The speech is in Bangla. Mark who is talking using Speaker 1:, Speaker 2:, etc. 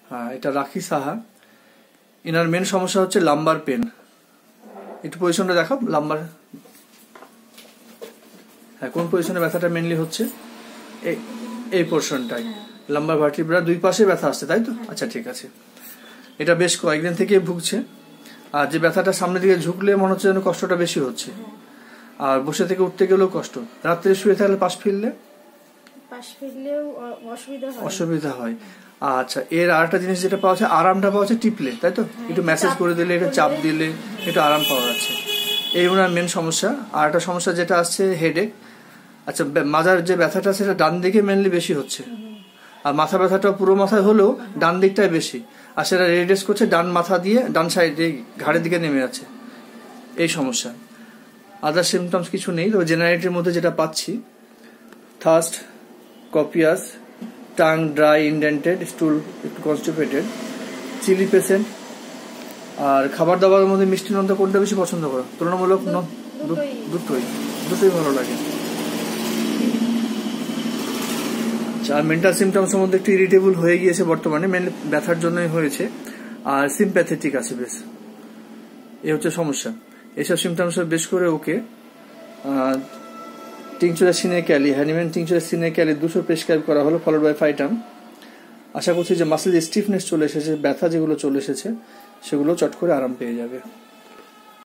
Speaker 1: হ্যাঁ, এটা রাখি সাহা। এনার মেন সমস্যা হচ্ছে লাম্বার পেন। একটু পজিশনটা দেখাও লাম্বার। হ্যাঁ, কোন পজিশনে ব্যথাটা মেনলি হচ্ছে? এই পোর্শনটাই লাম্বার ভার্টিব্রা, দুই পাশে ব্যথা আসছে, তাই তো? আচ্ছা, ঠিক আছে। এটা বেশ কয়েকদিন থেকে ভুগছে। আর যে ব্যথাটা সামনের দিকে ঝুঁকলে মনে হচ্ছে যেন কষ্টটা বেশি হচ্ছে, আর বসে থেকে উঠতে গেলেও কষ্ট। রাত্রে শুয়ে থাকলে পাশ ফিরলেও অসুবিধা হয়। আচ্ছা, এর আরেকটা জিনিস যেটা পাওয়া যায়, আরামটা পাওয়া যায় টিপলে, তাই তো? একটু ম্যাসেজ করে দিলে, একটু চাপ দিলে একটু আরাম পাওয়া যাচ্ছে। এই ওনার মেন সমস্যা। আর একটা সমস্যা যেটা আসছে হেডেক। আচ্ছা, মাথার যে ব্যথাটা সেটা ডান দিকে মেনলি বেশি হচ্ছে, আর মাথা ব্যথাটা পুরো মাথায় হলেও ডান দিকটাই বেশি, আর সেটা রেডিয়েট করছে ডান মাথা দিয়ে, ডান সাইডে ঘাড়ের দিকে নেমে যাচ্ছে। এই সমস্যা। আদার সিমটমস কিছু নেই, তবে জেনারেলিটির মধ্যে যেটা পাচ্ছি, থার্স্ট, কপিয়াস, টাং ড্রাই, ইনডেন্টেড, স্টুল একটু কনস্টিপেটেড, চিলি পেশেন্ট। আর খাবার দাবারের মধ্যে মিষ্টি নন্দা কোনটা বেশি পছন্দ করো? তুলনামূলক দুটোই ভালো লাগে। আর মেন্টাল সিমটমসের মধ্যে একটু ইরিটেবল হয়ে গিয়েছে বর্তমানে, মেনলি ব্যথার জন্যই হয়েছে। আর সিম্প্যাথেটিক আছে বেশ, এই হচ্ছে সমস্যা। এইসব সিমটমস বেশ করে ওকে টিংচুরা সিনেক্যালি, হ্যানিম্যান টিংচুরা সিনেক্যালি 200 প্রেসক্রাইব করা হলো, ফলোড বাই 5 টার্ম। আশা করছি যে মাসেল স্টিফনেস চলে এসেছে, ব্যথা যেগুলো চলে এসেছে সেগুলো চট করে আরাম পেয়ে যাবে।